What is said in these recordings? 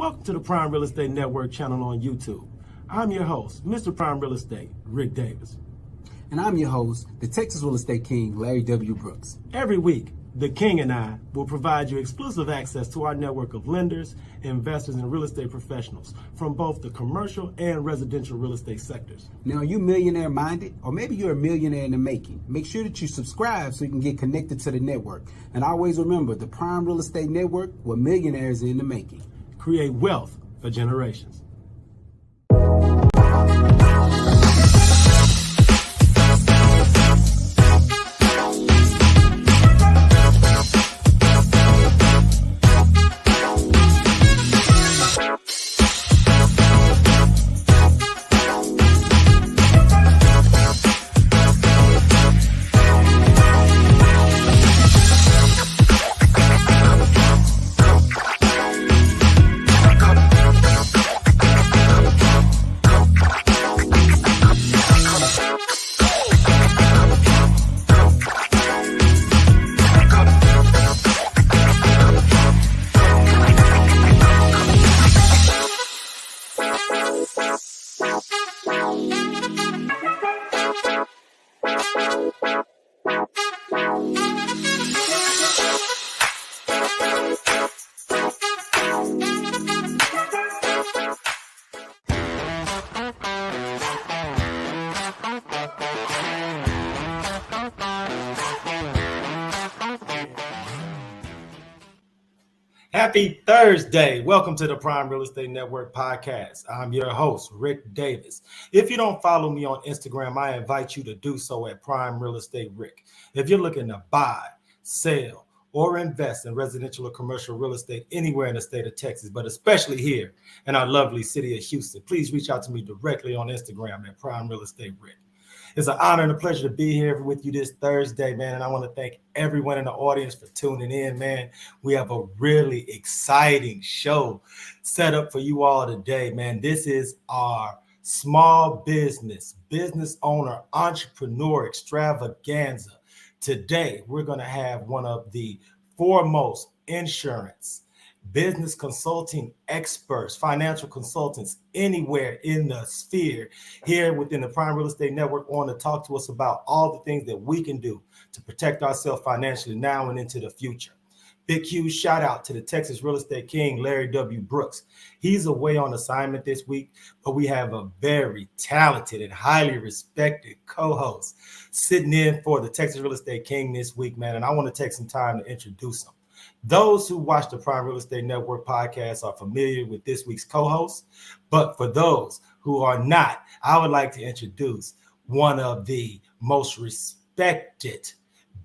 Welcome to the Prime Real Estate Network channel on YouTube. I'm your host, Mr. Prime Real Estate, Ric Davis. And I'm your host, the Texas Real Estate King, LarryWBrooks. Every week, the King and I will provide you exclusive access to our network of lenders, investors, and real estate professionals from both the commercial and residential real estate sectors. Now, are you millionaire minded? Or maybe you're a millionaire in the making. Make sure that you subscribe so you can get connected to the network. And always remember, the Prime Real Estate Network, where millionaires are in the making. Create wealth for generations. Happy Thursday. Welcome to the Prime Real Estate Network podcast. I'm your host, Ric Davis. If you don't follow me on Instagram, I invite you to do so at Prime Real Estate Ric. If you're looking to buy, sell, or invest in residential or commercial real estate anywhere in the state of Texas, but especially here in our lovely city of Houston, please reach out to me directly on Instagram at Prime Real Estate Ric. It's an honor and a pleasure to be here with you this Thursday, man. And I want to thank everyone in the audience for tuning in, man. We have a really exciting show set up for you all today, man. This is our small business owner, entrepreneur extravaganza. Today, we're going to have one of the foremost insurance business consulting experts, financial consultants anywhere in the sphere here within the Prime Real Estate Network on to talk to us about all the things that we can do to protect ourselves financially now and into the future. Big, huge shout out to the Texas Real Estate King, LarryWBrooks. He's away on assignment this week, but we have a very talented and highly respected co-host sitting in for the Texas Real Estate King this week, man. And I want to take some time to introduce him. Those who watch the Prime Real Estate Network podcast are familiar with this week's co-host, but for those who are not, I would like to introduce one of the most respected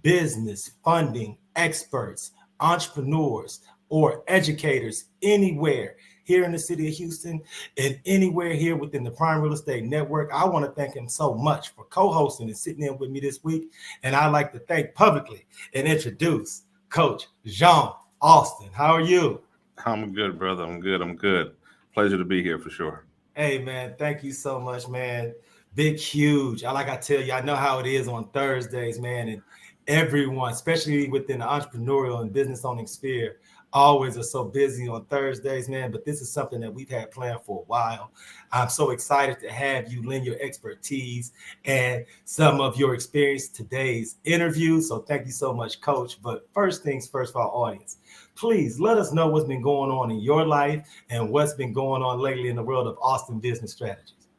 business funding experts, entrepreneurs, or educators anywhere here in the city of Houston and anywhere here within the Prime Real Estate Network. I want to thank him so much for co-hosting and sitting in with me this week, and I'd like to thank publicly and introduce Coach Jean Austin. How are you? I'm good, brother. I'm good. Pleasure to be here for sure. Hey, man, thank you so much, man. Big, huge. I tell you, I know how it is on Thursdays, man. And everyone, especially within the entrepreneurial and business owning sphere, always are so busy on Thursdays, man. But this is something that we've had planned for a while. I'm so excited to have you lend your expertise and some of your experience today's interview. So thank you so much, Coach. But first things first for our audience, please let us know what's been going on in your life and what's been going on lately in the world of Austin business strategies.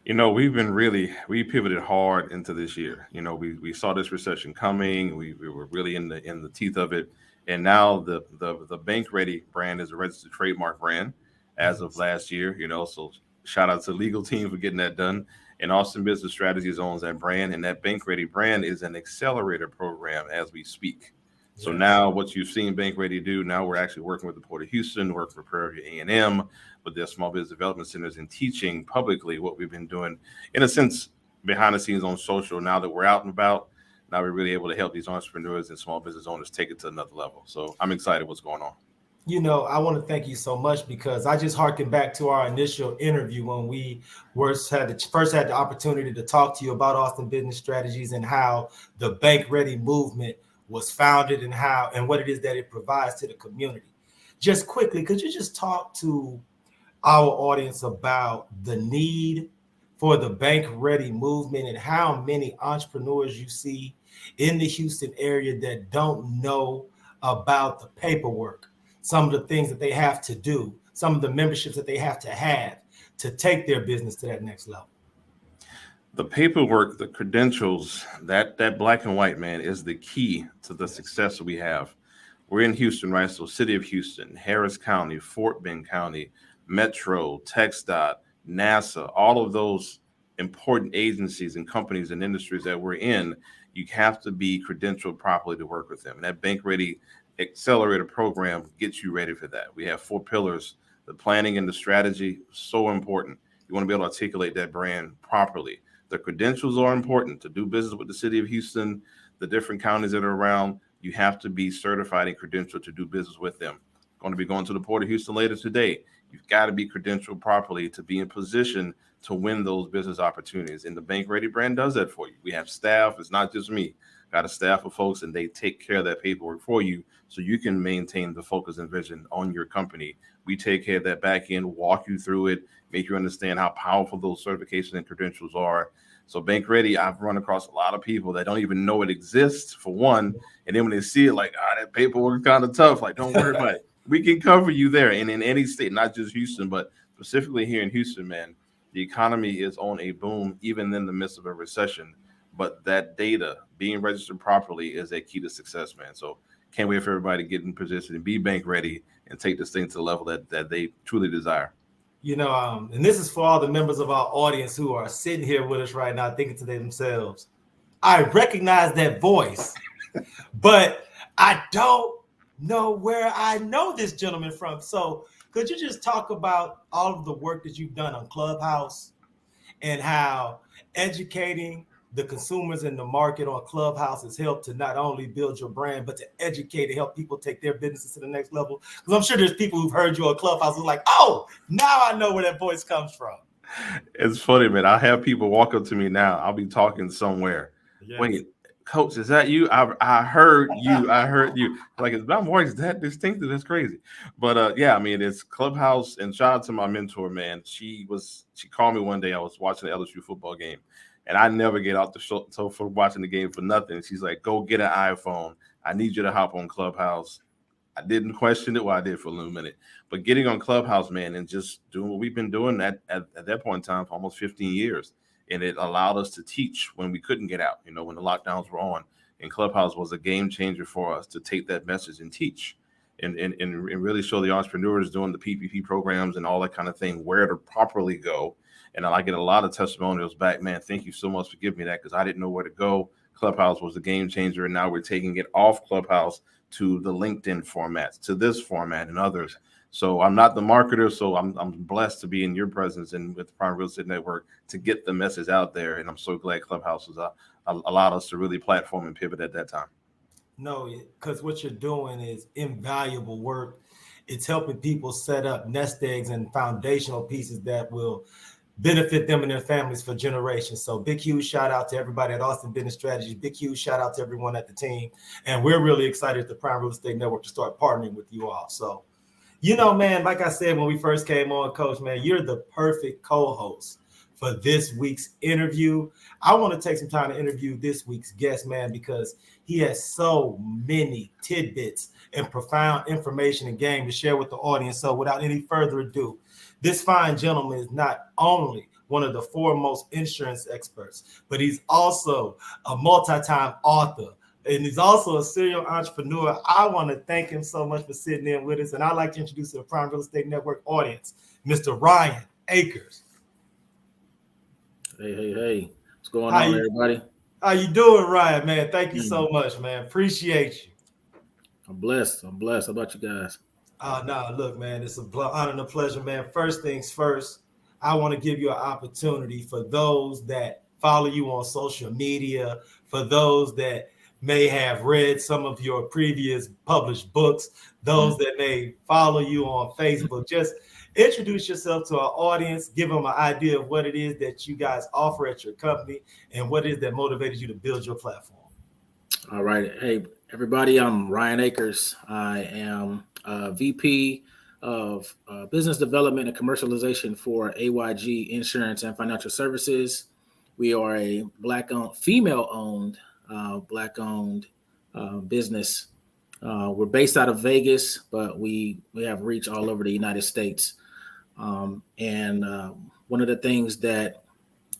You know, we pivoted hard into this year. You know, we saw this recession coming. We were really in the teeth of it. And now the Bank Ready brand is a registered trademark brand as of last year, you know, so shout out to the legal team for getting that done. And Austin Business Strategies owns that brand, and that Bank Ready brand is an accelerator program as we speak. So now what you've seen Bank Ready do, now we're actually working with the Port of Houston, working for Prairie View A&M, with their small business development centers and teaching publicly what we've been doing, in a sense, behind the scenes on social. Now that we're out and about, now we're really able to help these entrepreneurs and small business owners take it to another level. So I'm excited what's going on. You know, I want to thank you so much because I just harken back to our initial interview when we first had the opportunity to talk to you about Austin Business Strategies and how the Bank Ready movement was founded and what it is that it provides to the community. just quickly, could you just talk to our audience about the need for the bank ready movement and how many entrepreneurs you see in the Houston area that don't know about the paperwork, some of the things that they have to do, some of the memberships that they have to take their business to that next level? The paperwork, the credentials, that black and white, man, is the key to the success that we have. We're in Houston, right? So City of Houston, Harris County, Fort Bend County, Metro, TxDOT, NASA, all of those important agencies and companies and industries that we're in, you have to be credentialed properly to work with them. And that Bank Ready Accelerator program gets you ready for that. We have 4 pillars. The planning and the strategy, so important. You want to be able to articulate that brand properly. The credentials are important to do business with the City of Houston, the different counties that are around. You have to be certified and credentialed to do business with them. Going to be going to the Port of Houston later today. You've got to be credentialed properly to be in position to win those business opportunities. And the Bank Ready brand does that for you. We have staff. It's not just me. Got a staff of folks, and they take care of that paperwork for you so you can maintain the focus and vision on your company. We take care of that back end, walk you through it, make you understand how powerful those certifications and credentials are. So Bank Ready, I've run across a lot of people that don't even know it exists, for one. And then when they see it, like, that paperwork is kind of tough. Like, don't worry about it. We can cover you there. And in any state, not just Houston, but specifically here in Houston, man, the economy is on a boom, even in the midst of a recession. But that data being registered properly is a key to success, man. So can't wait for everybody to get in position and be bank ready and take this thing to the level that they truly desire. And this is for all the members of our audience who are sitting here with us right now thinking to themselves, I recognize that voice, but I don't know where I know this gentleman from. So could you just talk about all of the work that you've done on Clubhouse and how educating the consumers in the market on Clubhouse has helped to not only build your brand, but to educate and help people take their businesses to the next level? Because I'm sure there's people who've heard you on Clubhouse who's like, oh, now I know where that voice comes from. It's funny, man. I have people walk up to me now. I'll be talking somewhere. Yes. Wait, Coach, is that you? I heard you. I heard you. Like, is my voice that distinctive? That's crazy. But yeah, I mean, it's Clubhouse. And shout out to my mentor, man. She called me one day. I was watching the LSU football game, and I never get off the show for watching the game for nothing. She's like, go get an iPhone. I need you to hop on Clubhouse. I didn't question it. Well, I did for a little minute. But getting on Clubhouse, man, and just doing what we've been doing at that point in time for almost 15 years. And it allowed us to teach when we couldn't get out, when the lockdowns were on. And Clubhouse was a game changer for us to take that message and teach and really show the entrepreneurs doing the PPP programs and all that kind of thing where to properly go. And I get a lot of testimonials back, man, thank you so much for giving me that, because I didn't know where to go. Clubhouse was a game changer, and now we're taking it off Clubhouse to the LinkedIn formats, to this format and others. So I'm not the marketer, so I'm blessed to be in your presence and with the Prime Real Estate Network to get the message out there. And I'm so glad Clubhouse has allowed us to really platform and pivot at that time. No, because what you're doing is invaluable work. It's helping people set up nest eggs and foundational pieces that will benefit them and their families for generations. So big, huge shout out to everybody at Austin Business Strategies. Big, huge shout out to everyone at the team. And we're really excited at the Prime Real Estate Network to start partnering with you all. So, man, like I said, when we first came on, Coach, man, you're the perfect co-host for this week's interview. I want to take some time to interview this week's guest, man, because he has so many tidbits and profound information and game to share with the audience. So without any further ado, this fine gentleman is not only one of the foremost insurance experts, but he's also a multi-time author, and he's also a serial entrepreneur. I want to thank him so much for sitting in with us, and I'd like to introduce to the Prime Real Estate Network audience, Mr. Ryan Akers. Hey. What's going on, everybody? How you doing, Ryan, man? Thank you so much, man. Appreciate you. I'm blessed. How about you guys? No, look, man, it's an honor and a pleasure, man. First things first, I want to give you an opportunity for those that follow you on social media, for those that may have read some of your previous published books, those that may follow you on Facebook. Just introduce yourself to our audience, give them an idea of what it is that you guys offer at your company and what it is that motivated you to build your platform. All right. Hey, Everybody, I'm Ryan Akers. I am VP of Business Development and Commercialization for AYG Insurance and Financial Services. We are a Black-owned, female-owned, Black-owned business. We're based out of Vegas, but we have reach all over the United States. And one of the things that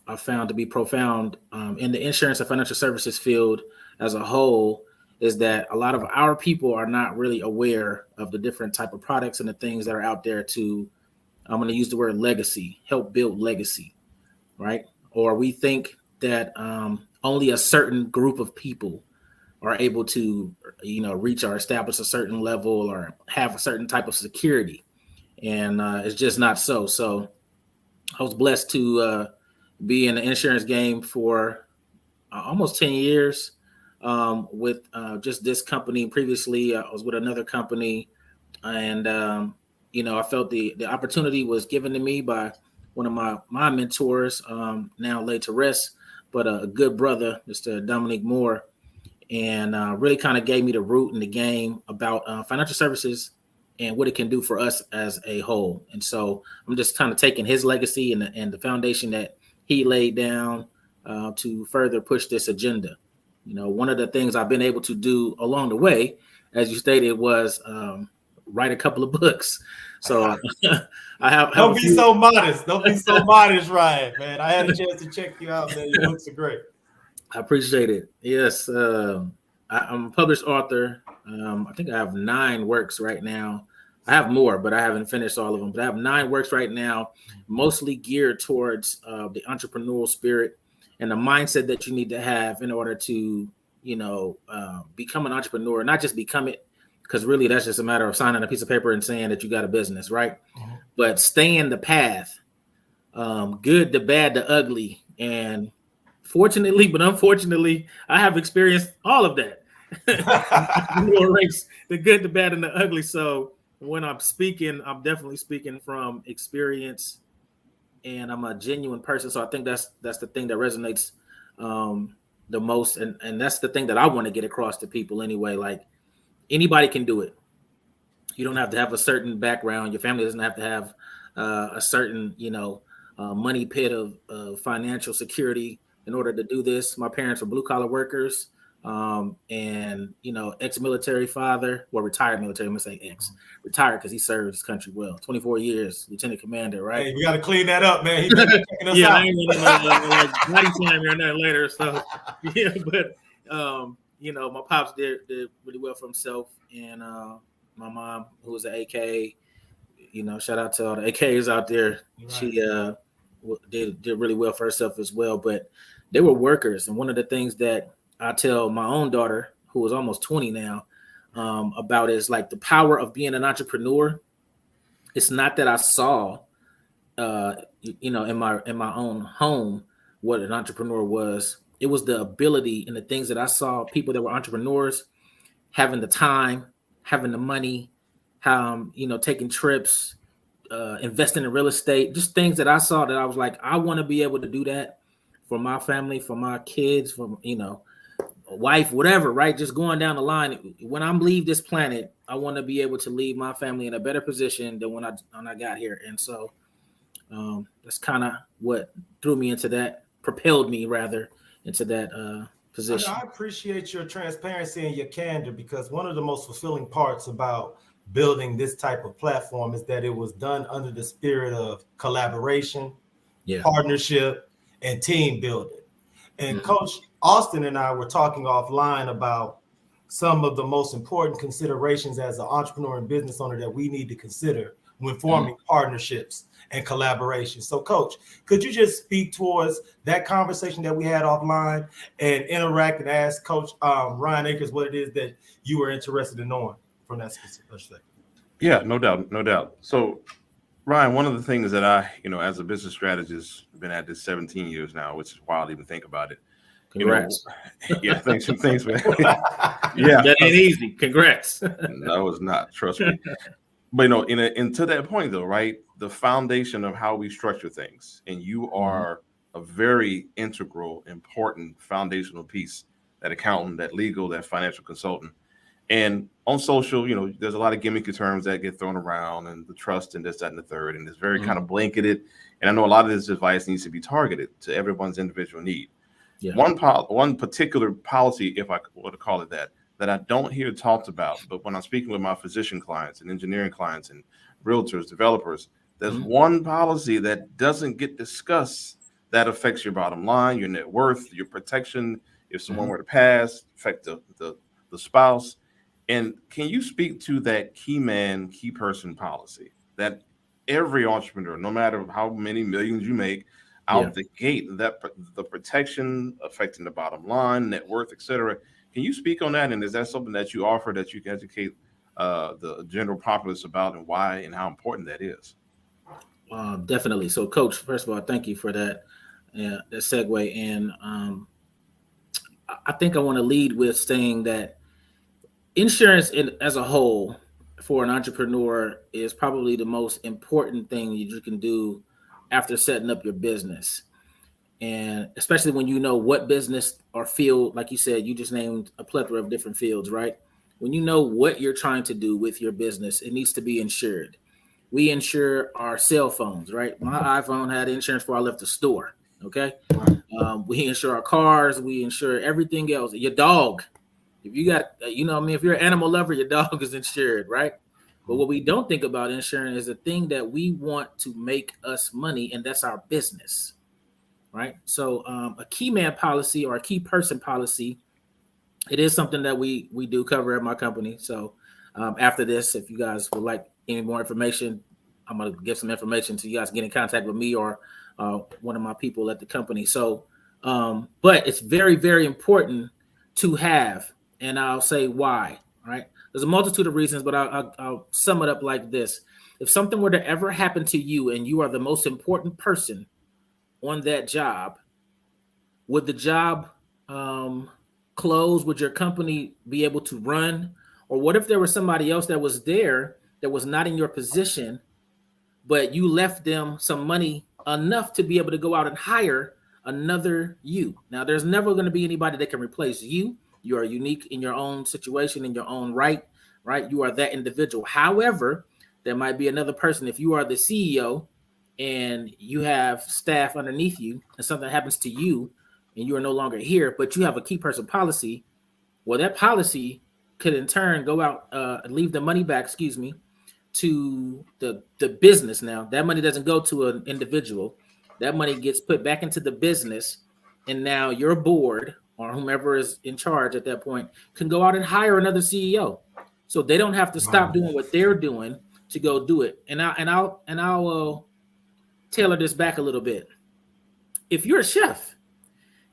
I found to be profound in the insurance and financial services field as a whole is that a lot of our people are not really aware of the different type of products and the things that are out there to, I'm going to use the word legacy, help build legacy, right? Or we think that only a certain group of people are able to, reach or establish a certain level or have a certain type of security. And it's just not so. So I was blessed to be in the insurance game for almost 10 years with just this company. Previously, I was with another company, and I felt the opportunity was given to me by one of my mentors, now laid to rest, but a good brother, Mr. Dominic Moore, and really kind of gave me the root in the game about financial services and what it can do for us as a whole. And so I'm just kind of taking his legacy and the foundation that he laid down to further push this agenda. One of the things I've been able to do along the way, as you stated, was write a couple of books. So I have. Don't be so modest. Don't be so modest, Ryan. Man, I had a chance to check you out. Man, your books are great. I appreciate it. Yes, I'm a published author. I think I have 9 works right now. I have more, but I haven't finished all of them. But I have 9 works right now, mostly geared towards the entrepreneurial spirit and the mindset that you need to have in order to, become an entrepreneur. Not just become it, because really that's just a matter of signing a piece of paper and saying that you got a business, right? Mm-hmm. But stay in the path, good, the bad, the ugly. And fortunately, but unfortunately, I have experienced all of that. The good, the bad, and the ugly. So when I'm speaking, I'm definitely speaking from experience, and I'm a genuine person. So I think that's the thing that resonates the most, and that's the thing that I want to get across to people anyway. Like, anybody can do it. You don't have to have a certain background. Your family doesn't have to have a certain, money pit of financial security in order to do this. My parents were blue collar workers. And ex-military father, well, retired military, I'm gonna say retired because he served his country well. 24 years, lieutenant commander, right? Hey, we got to clean that up, man. He's checking us out. I ain't gonna body slam here and there later. So yeah, but my pops did really well for himself, and my mom, who was an AK, shout out to all the AKs out there. Right. She did really well for herself as well. But they were workers, and one of the things that I tell my own daughter, who is almost 20 now, about is like the power of being an entrepreneur. It's not that I saw, in my own home what an entrepreneur was. It was the ability and the things that I saw people that were entrepreneurs having the time, having the money, taking trips, investing in real estate, just things that I saw that I was like, I want to be able to do that for my family, for my kids, for wife, whatever, right? Just going down the line. When I leave this planet, I want to be able to leave my family in a better position than when I got here. And so that's kind of what propelled me rather into that position. I appreciate your transparency and your candor, because one of the most fulfilling parts about building this type of platform is that it was done under the spirit of collaboration, partnership, and team building. And Coach Austin and I were talking offline about some of the most important considerations as an entrepreneur and business owner that we need to consider when forming partnerships and collaboration. So, Coach, could you just speak towards that conversation that we had offline and interact and ask Coach Ryan Akers what it is that you were interested in knowing from that specific perspective? Yeah, no doubt. So, Ryan, one of the things that I, as a business strategist, been at this 17 years now, which is wild to even think about it. Congrats. Yeah, thanks, man. Yeah, that ain't easy. Congrats. No, it's not. Trust me. But and to that point, though, right? The foundation of how we structure things, and you are a very integral, important, foundational piece that accountant, that legal, that financial consultant. And on social, there's a lot of gimmicky terms that get thrown around, and the trust and this, that, and the third, and it's very kind of blanketed. And I know a lot of this advice needs to be targeted to everyone's individual need. Yeah. One particular policy, if I were to call it that I don't hear talked about, but when I'm speaking with my physician clients and engineering clients and realtors, developers, there's one policy that doesn't get discussed that affects your bottom line, your net worth, your protection. If someone were to pass, affect the spouse. And can you speak to that key man, key person policy that every entrepreneur, no matter how many millions you make out the gate, that the protection affecting the bottom line, net worth, et cetera. Can you speak on that? And is that something that you offer that you can educate the general populace about, and why and how important that is? Definitely. So, Coach, first of all, thank you for that segue. And I think I want to lead with saying that insurance as a whole for an entrepreneur is probably the most important thing you can do after setting up your business. And especially when you know what business or field, like you said, you just named a plethora of different fields, right? When you know what you're trying to do with your business, it needs to be insured. We insure our cell phones, right? My iPhone had insurance before I left the store, okay? We insure our cars. We insure everything else. Your dog. If you got, if you're an animal lover, your dog is insured, right? But what we don't think about insurance is the thing that we want to make us money, and that's our business, right? So a key man policy or a key person policy, it is something that we do cover at my company. So after this, if you guys would like any more information, I'm going to give some information so you guys get in contact with me or one of my people at the company. So, but it's very, very important to have. And I'll say why, right? There's a multitude of reasons, but I'll sum it up like this. If something were to ever happen to you and you are the most important person on that job, would the job close? Would your company be able to run? Or what if there was somebody else that was there that was not in your position, but you left them some money enough to be able to go out and hire another you? Now, there's never going to be anybody that can replace you. You are unique in your own situation, in your own right? You are that individual. However, there might be another person. If you are the CEO and you have staff underneath you and something happens to you and you are no longer here, but you have a key person policy, well, that policy could in turn go out and leave the money back, to the business. Now, that money doesn't go to an individual. That money gets put back into the business. And now your board or whomever is in charge at that point can go out and hire another CEO. So they don't have to stop doing what they're doing to go do it. And I'll tailor this back a little bit. If you're a chef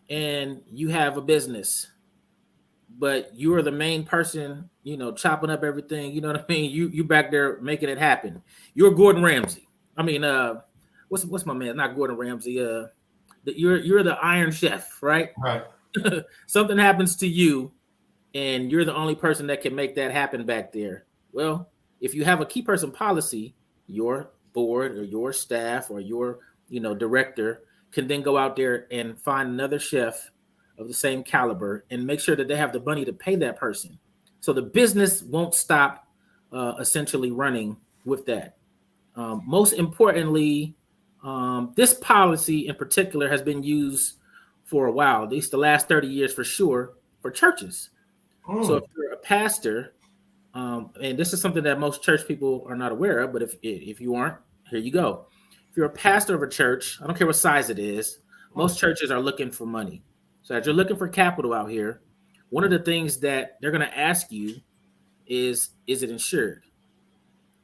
and you have a business, but you're the main person, chopping up everything, you know what I mean? You back there making it happen. You're Gordon Ramsay. I mean, what's my man? Not Gordon Ramsay. You're the Iron Chef, right? Right. Something happens to you and you're the only person that can make that happen back there. Well, if you have a key person policy, your board or your staff or your, director can then go out there and find another chef of the same caliber and make sure that they have the money to pay that person. So the business won't stop essentially running with that. Most importantly, this policy in particular has been used for a while, at least the last 30 years for sure, for churches. So if you're a pastor, and this is something that most church people are not aware of, but if you aren't, here you go. If you're a pastor of a church, I don't care what size it is, most churches are looking for money. So as you're looking for capital out here, one of the things that they're going to ask you is it insured?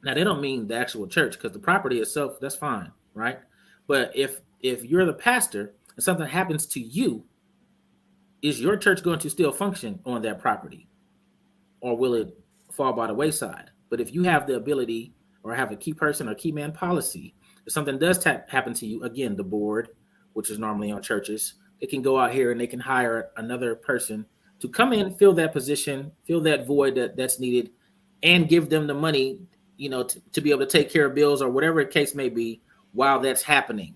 Now, they don't mean the actual church, because the property itself, that's fine, right? But if you're the pastor and something happens to you, is your church going to still function on that property? Or will it fall by the wayside? But if you have the ability or have a key person or key man policy, if something does happen to you, again, the board, which is normally on churches, they can go out here and they can hire another person to come in, fill that position, fill that void that's needed, and give them the money, to be able to take care of bills or whatever the case may be while that's happening.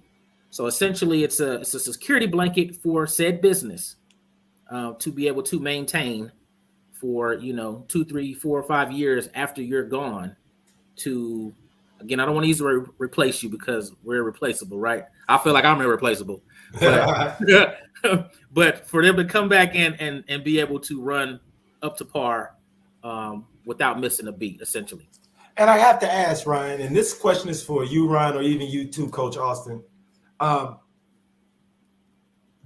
So essentially, it's a security blanket for said business. to be able to maintain for 2, 3, 4, or 5 years after you're gone. To again, I don't want to use the word replace you because we're irreplaceable, right? I feel like I'm irreplaceable, but but for them to come back and be able to run up to par without missing a beat, essentially. And I have to ask, Ryan, and this question is for you, Ryan, or even you too, Coach Austin.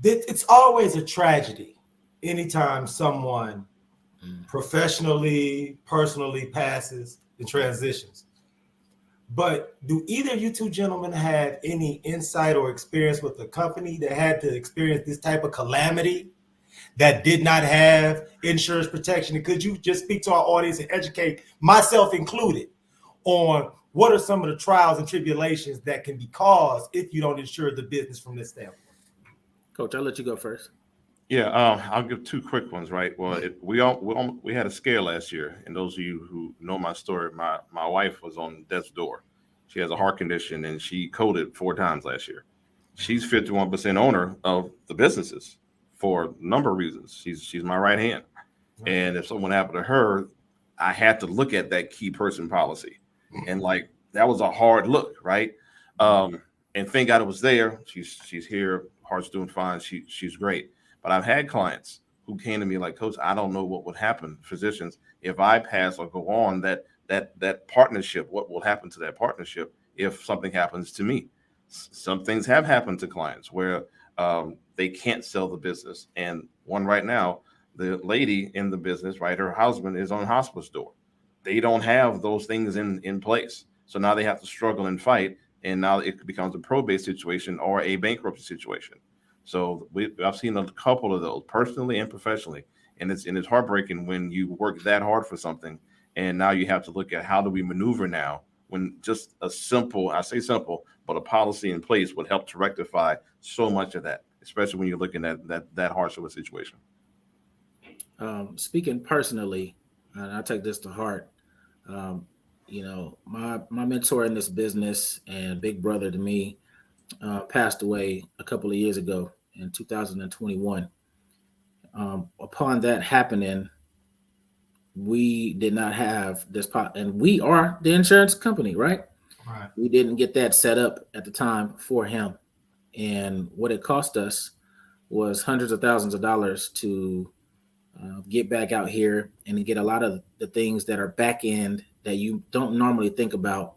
It's always a tragedy anytime someone professionally, personally passes and transitions. But do either of you two gentlemen have any insight or experience with a company that had to experience this type of calamity that did not have insurance protection? And could you just speak to our audience and educate, myself included, on what are some of the trials and tribulations that can be caused if you don't insure the business from this standpoint? Coach, I'll let you go first. Yeah, I'll give two quick ones, right? Well, we had a scare last year, and those of you who know my story, my wife was on death's door. She has a heart condition, and she coded 4 times last year. She's 51% owner of the businesses for a number of reasons. She's my right hand, and if something happened to her, I had to look at that key person policy, and like that was a hard look, right? And thank God it was there. She's here, heart's doing fine. She's great. But I've had clients who came to me like, Coach, I don't know what would happen, physicians, if I pass or go on that partnership. What will happen to that partnership if something happens to me? Some things have happened to clients where they can't sell the business. And one right now, the lady in the business, right, her husband is on hospice door. They don't have those things in place. So now they have to struggle and fight. And now it becomes a probate situation or a bankruptcy situation. So I've seen a couple of those personally and professionally, and it's heartbreaking when you work that hard for something, and now you have to look at how do we maneuver now when just a simple, I say simple, but a policy in place would help to rectify so much of that, especially when you're looking at that harsh of a situation. Speaking personally, and I take this to heart. My mentor in this business and big brother to me passed away a couple of years ago in 2021. Upon that happening, we did not have this and we are the insurance company, right? Right. We didn't get that set up at the time for him. And what it cost us was hundreds of thousands of dollars to get back out here and get a lot of the things that are back end that you don't normally think about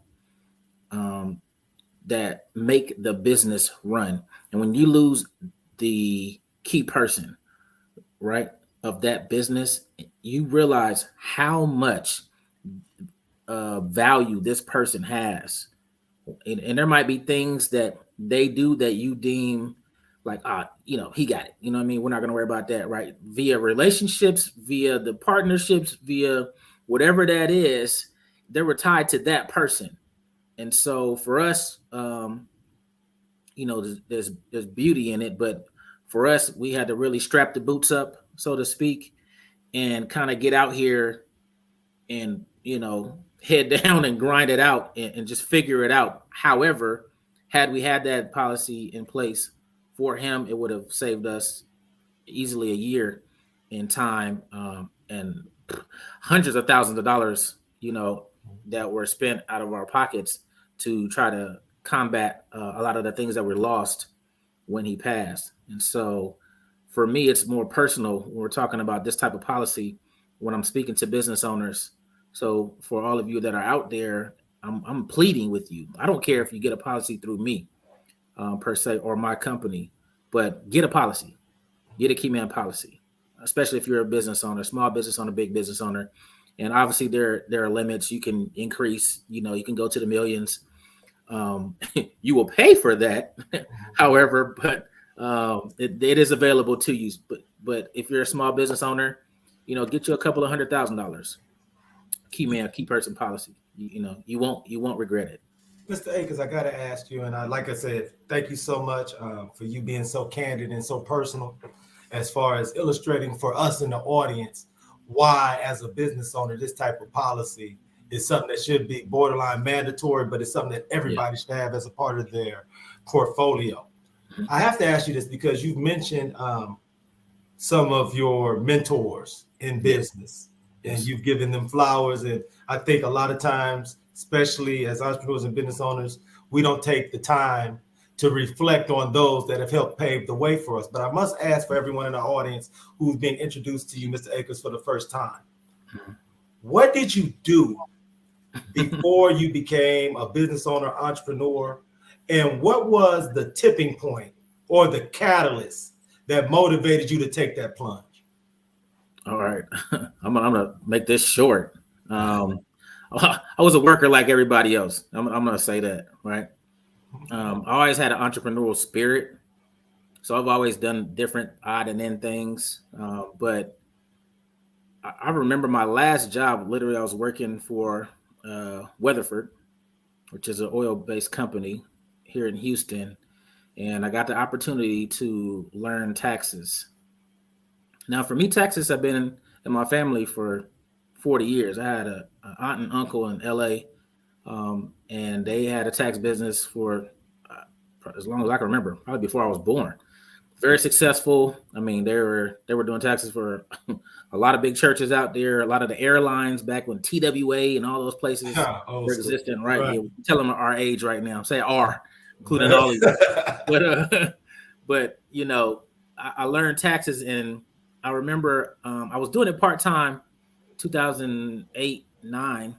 that make the business run. And when you lose the key person, right, of that business, you realize how much value this person has. And there might be things that they do that you deem like, he got it. You know what I mean? We're not going to worry about that, right? Via relationships, via the partnerships, via whatever that is, they were tied to that person. And so for us, there's beauty in it, but for us, we had to really strap the boots up, so to speak, and kind of get out here and, head down and grind it out and just figure it out. However, had we had that policy in place for him, it would have saved us easily a year in time and hundreds of thousands of dollars, that were spent out of our pockets to try to combat a lot of the things that were lost when he passed. And so for me, it's more personal when we're talking about this type of policy when I'm speaking to business owners. So for all of you that are out there, I'm pleading with you. I don't care if you get a policy through me per se or my company, but get a policy, get a key man policy, especially if you're a business owner, small business owner, big business owner. And obviously there are limits. You can increase, you can go to the millions. You will pay for that, however, but it is available to you. But if you're a small business owner, get you a couple of $100,000 key man, key person policy. You won't regret it. Mr. Akers, I got to ask you, and like I said, thank you so much for you being so candid and so personal as far as illustrating for us in the audience why, as a business owner, this type of policy is something that should be borderline mandatory, but it's something that everybody should have as a part of their portfolio. I have to ask you this because you've mentioned some of your mentors in business, and you've given them flowers. And I think a lot of times, especially as entrepreneurs and business owners, we don't take the time to reflect on those that have helped pave the way for us. But I must ask for everyone in our audience who's being introduced to you, Mr. Akers, for the first time, what did you do before you became a business owner, entrepreneur? And what was the tipping point or the catalyst that motivated you to take that plunge? All right. I'm gonna make this short. I was a worker like everybody else. I'm gonna say that, right? I always had an entrepreneurial spirit, so I've always done different odd and end things. But I remember my last job. Literally, I was working for Weatherford, which is an oil-based company here in Houston, and I got the opportunity to learn taxes. Now, for me, taxes have been in my family for 40 years. I had an aunt and uncle in LA, and they had a tax business for as long as I can remember, probably before I was born. Very successful. I mean, they were doing taxes for a lot of big churches out there, a lot of the airlines back when TWA and all those places were existing, right? Yeah, tell them our age right now. Say R, including all of you. But you know, I learned taxes, and I remember I was doing it part time, 2008, 9.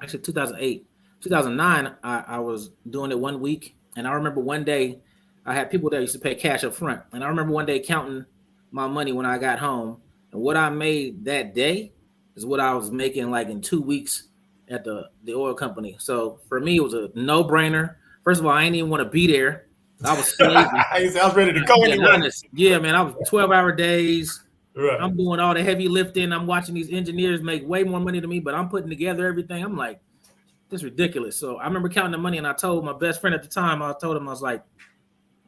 Actually, 2008, 2009. I was doing it 1 week, and I remember one day I had people that used to pay cash up front, and I remember one day counting my money when I got home, and what I made that day is what I was making like in 2 weeks at the oil company. So for me, it was a no-brainer. First of all, I didn't even want to be there. I was slaving. I was ready to go anyway. Yeah, man, I was 12-hour days. Right. I'm doing all the heavy lifting. I'm watching these engineers make way more money than me, but I'm putting together everything. I'm like, this is ridiculous. So I remember counting the money, and I told my best friend at the time, I was like,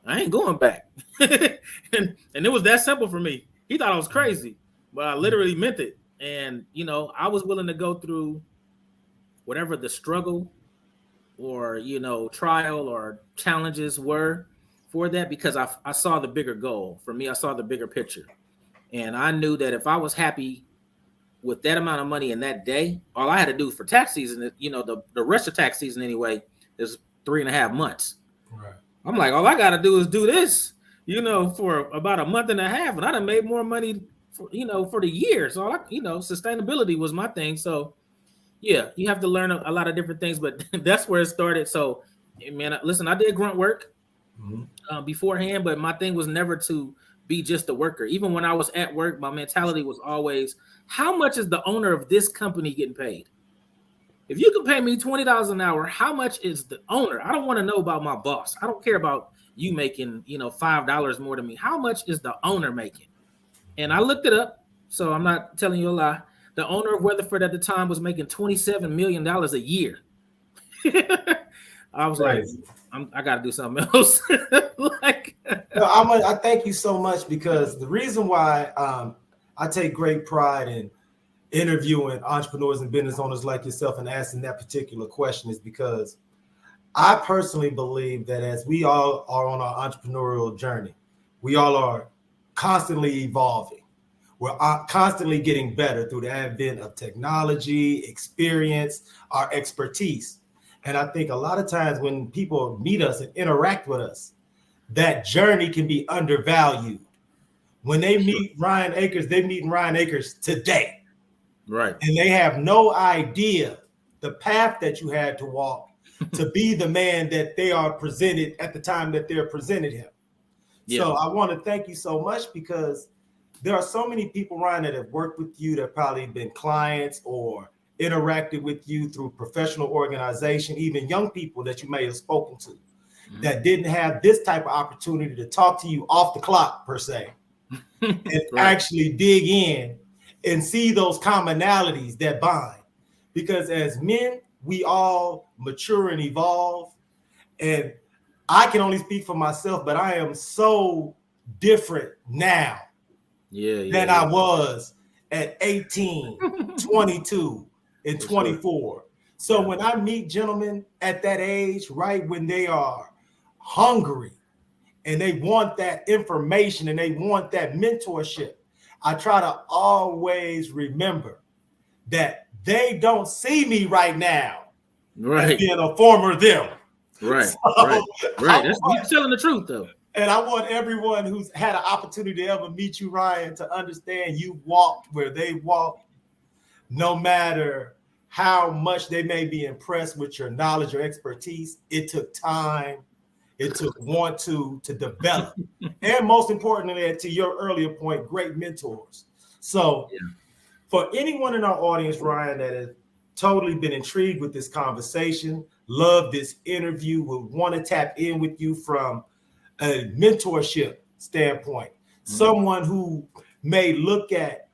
I ain't going back. and it was that simple for me. He thought I was crazy, but I literally meant it. And, you know, I was willing to go through whatever the struggle or, you know, trial or challenges were for that, because I saw the bigger goal. For me, I saw the bigger picture. And I knew that if I was happy with that amount of money in that day, all I had to do for tax season, you know, the rest of tax season anyway, is 3.5 months. Right. I'm like, all I got to do is do this, you know, for about a month and a half. And I done made more money, for, you know, for the year. So, sustainability was my thing. So, yeah, you have to learn a lot of different things, but that's where it started. So, man, listen, I did grunt work beforehand, but my thing was never to be just a worker. Even when I was at work, my mentality was always, how much is the owner of this company getting paid? If you can pay me $20 an hour, how much is the owner? I don't want to know about my boss. I don't care about you making, you know, $5 more than me. How much is the owner making? And I looked it up, so I'm not telling you a lie. The owner of Weatherford at the time was making $27 million a year. I was crazy. Like, I got to do something else. I thank you so much, because the reason why I take great pride in interviewing entrepreneurs and business owners like yourself and asking that particular question is because I personally believe that as we all are on our entrepreneurial journey, we all are constantly evolving. We're constantly getting better through the advent of technology, experience, our expertise. And I think a lot of times when people meet us and interact with us, that journey can be undervalued. When they meet Ryan Akers, they meet Ryan Akers today. Right. And they have no idea the path that you had to walk to be the man that they are presented at the time that they're presented him. Yeah. So I want to thank you so much, because there are so many people, Ryan, that have worked with you, that have probably been clients or interacted with you through professional organization, even young people that you may have spoken to that didn't have this type of opportunity to talk to you off the clock per se and actually dig in and see those commonalities that bind. Because as men, we all mature and evolve. And I can only speak for myself, but I am so different now than I was at 18, 22, and 24. So when I meet gentlemen at that age, right, when they are hungry and they want that information and they want that mentorship, I try to always remember that they don't see me right now as being a former them. Right. That's you telling the truth though. And I want everyone who's had an opportunity to ever meet you, Ryan, to understand you walked where they walked, no matter how much they may be impressed with your knowledge or expertise. It took time. It took want to develop. And most importantly, to your earlier point, great mentors. So for anyone in our audience, Ryan, that has totally been intrigued with this conversation, love this interview, would want to tap in with you from a mentorship standpoint, someone who may look at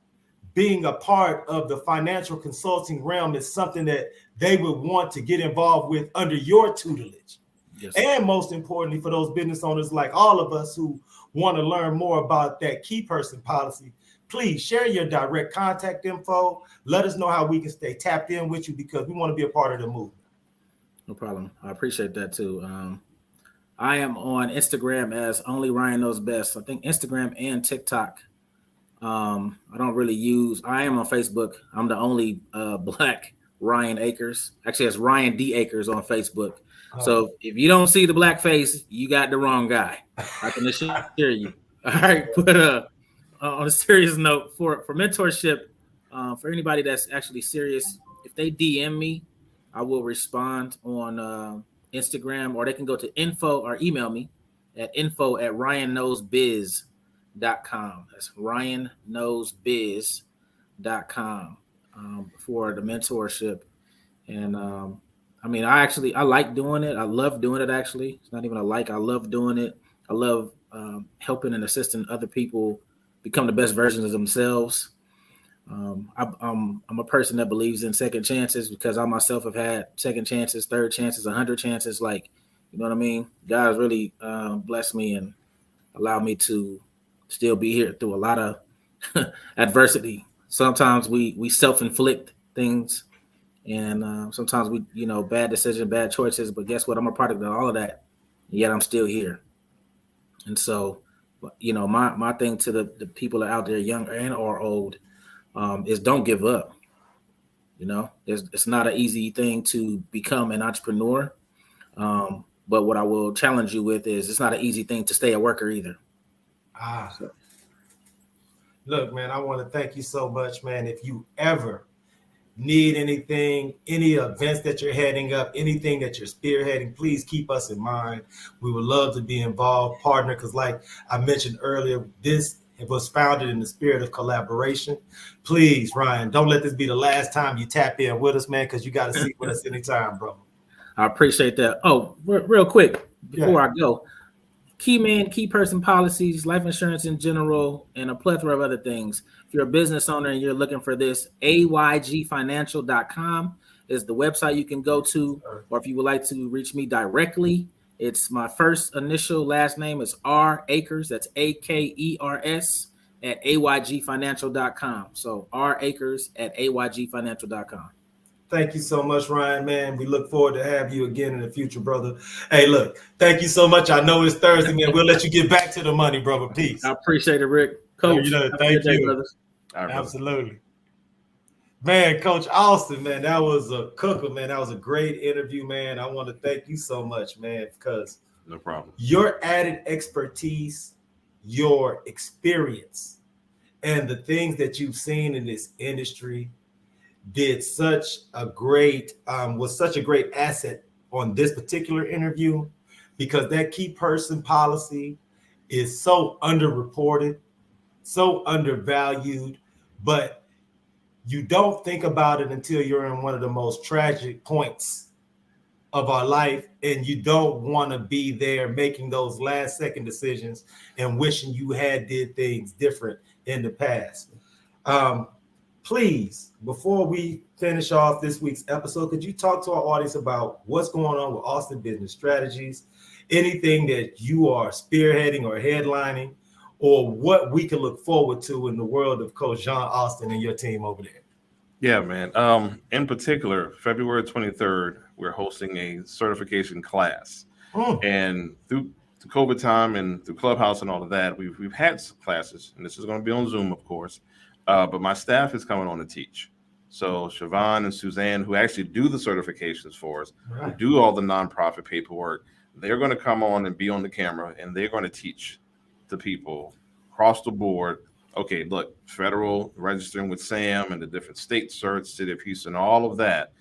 being a part of the financial consulting realm as something that they would want to get involved with under your tutelage. Yes. And most importantly, for those business owners like all of us who want to learn more about that key person policy, please share your direct contact info. Let us know how we can stay tapped in with you, because we want to be a part of the movement. No problem. I appreciate that too. I am on Instagram as Only Ryan Knows Best. I think Instagram and TikTok. I don't really use. I am on Facebook. I'm the only Black Ryan Akers. Actually, it's Ryan D. Akers on Facebook. So if you don't see the black face, you got the wrong guy. I can assure you. All right, but on a serious note, for mentorship, for anybody that's actually serious, if they DM me, I will respond on Instagram, or they can go to info or email me at info@ryanknowsbiz.com. That's ryanknowsbiz.com for the mentorship. And I mean, I like doing it. I love doing it, actually. It's not even a like. I love doing it. I love helping and assisting other people become the best versions of themselves. I'm a person that believes in second chances, because I myself have had second chances, third chances, 100 chances. Like, you know what I mean? God has really blessed me and allowed me to still be here through a lot of adversity. Sometimes we self-inflict things, and sometimes we, bad decisions, bad choices. But guess what? I'm a product of all of that, and yet I'm still here. And so, my thing to the people that are out there, young and or old, is don't give up. It's not an easy thing to become an entrepreneur. But what I will challenge you with is it's not an easy thing to stay a worker either. Look, man, I want to thank you so much, man. If you ever need anything, any events that you're heading up, anything that you're spearheading, please keep us in mind. We would love to be involved, partner, because like I mentioned earlier, this was founded in the spirit of collaboration. Please, Ryan, don't let this be the last time you tap in with us, man, because you got to see with us anytime, bro. I appreciate that. Oh, real quick, before I go, key person policies, life insurance in general, and a plethora of other things. If you're a business owner and you're looking for this, aygfinancial.com is the website you can go to. Or if you would like to reach me directly, it's my first initial last name is R Akers. That's Akers at aygfinancial.com. So R Akers at aygfinancial.com. Thank you so much, Ryan, man. We look forward to have you again in the future, brother. Hey, look, thank you so much. I know it's Thursday, man. We'll let you get back to the money, brother. Peace. I appreciate it, Rick. Coach, thank you. Brothers. Absolutely. Man, Coach Austin, man, that was a cooker, man. That was a great interview, man. I want to thank you so much, man, because no problem. Your added expertise, your experience, and the things that you've seen in this industry was such a great asset on this particular interview, because that key person policy is so underreported, so undervalued, but you don't think about it until you're in one of the most tragic points of our life, and you don't want to be there making those last second decisions and wishing you had did things different in the past. Please, before we finish off this week's episode, could you talk to our audience about what's going on with Austin Business Strategies, anything that you are spearheading or headlining, or what we can look forward to in the world of Coach John Austin and your team over there? Yeah, man. In particular, February 23rd, we're hosting a certification class. And to COVID time and through Clubhouse and all of that, we've had some classes, and this is going to be on Zoom, of course. But my staff is coming on to teach. So Siobhan and Suzanne, who actually do the certifications for us, who do all the nonprofit paperwork, they're going to come on and be on the camera, and they're going to teach the people across the board. Okay, look, federal registering with SAM and the different state certs, City of Houston, all of that.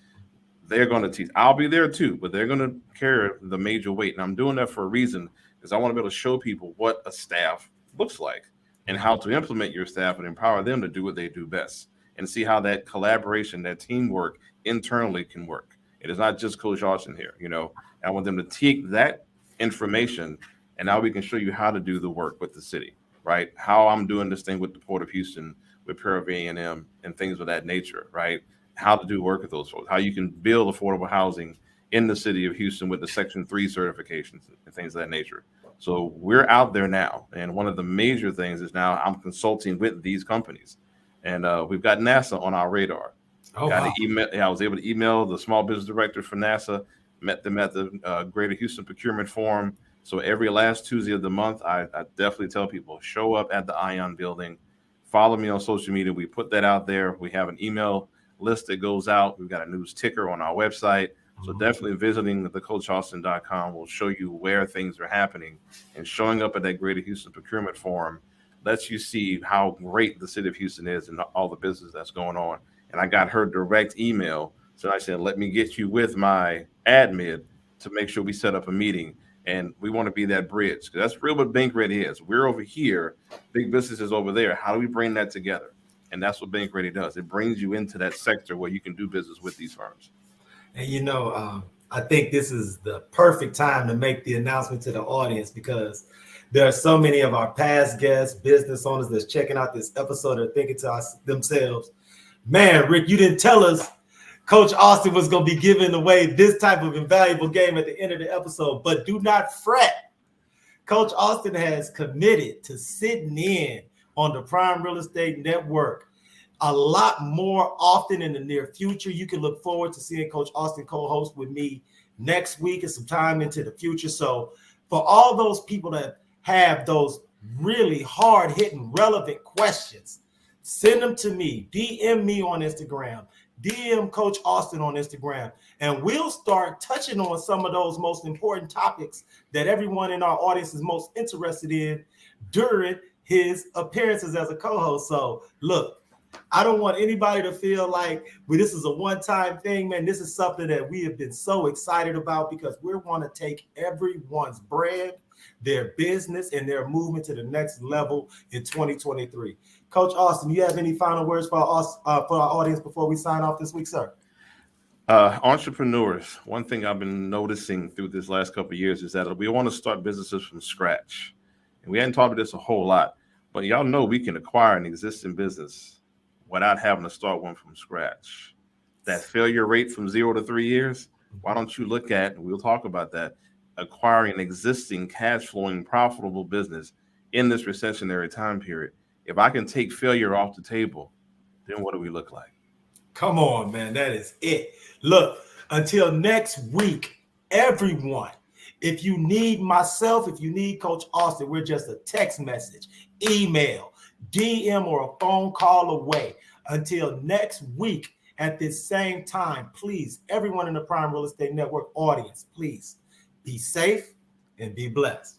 They're going to teach. I'll be there too, but they're going to carry the major weight. And I'm doing that for a reason, because I want to be able to show people what a staff looks like and how to implement your staff and empower them to do what they do best, and see how that collaboration, that teamwork internally can work. It is not just Coach Austin here. I want them to take that information, and now we can show you how to do the work with the city, right? How I'm doing this thing with the Port of Houston, with Pura A&M and things of that nature, right? How to do work with those folks, how you can build affordable housing in the city of Houston with the Section 3 certifications and things of that nature. So we're out there now. And one of the major things is now I'm consulting with these companies. And we've got NASA on our radar. An email. I was able to email the small business director for NASA, met them at the Greater Houston Procurement Forum. So every last Tuesday of the month, I definitely tell people, show up at the Ion building, follow me on social media. We put that out there. We have an email list that goes out. We've got a news ticker on our website. So definitely visiting thecoachaustin.com will show you where things are happening, and showing up at that Greater Houston Procurement Forum lets you see how great the city of Houston is and all the business that's going on. And I got her direct email. So I said, let me get you with my admin to make sure we set up a meeting. And we want to be that bridge, because that's real what Bank Ready is. We're over here, big business is over there. How do we bring that together? And that's what Bank Ready does. It brings you into that sector where you can do business with these firms. And I think this is the perfect time to make the announcement to the audience, because there are so many of our past guests, business owners that's checking out this episode are thinking to themselves, man, Rick, you didn't tell us Coach Austin was going to be giving away this type of invaluable game at the end of the episode. But do not fret. Coach Austin has committed to sitting in on the Prime Real Estate Network a lot more often in the near future. You can look forward to seeing Coach Austin co-host with me next week and some time into the future. So for all those people that have those really hard-hitting, relevant questions, send them to me. DM me on Instagram. DM Coach Austin on Instagram. And we'll start touching on some of those most important topics that everyone in our audience is most interested in during his appearances as a co-host. So look, I don't want anybody to feel like this is a one-time thing, man. This is something that we have been so excited about, because we want to take everyone's brand, their business, and their movement to the next level in 2023. Coach Austin, you have any final words for our audience before we sign off this week, sir? Entrepreneurs, one thing I've been noticing through this last couple of years is that we want to start businesses from scratch. And we hadn't talked about this a whole lot, but y'all know we can acquire an existing business without having to start one from scratch. That failure rate from 0 to 3 years, why don't you look at, and we'll talk about that, acquiring an existing cash flowing profitable business in this recessionary time period. If I can take failure off the table, then what do we look like? Come on, man. That is it. Look, until next week, everyone, if you need myself, if you need Coach Austin, we're just a text message, email, DM, or a phone call away. Until next week at this same time, please, everyone in the Prime Real Estate Network audience, please be safe and be blessed.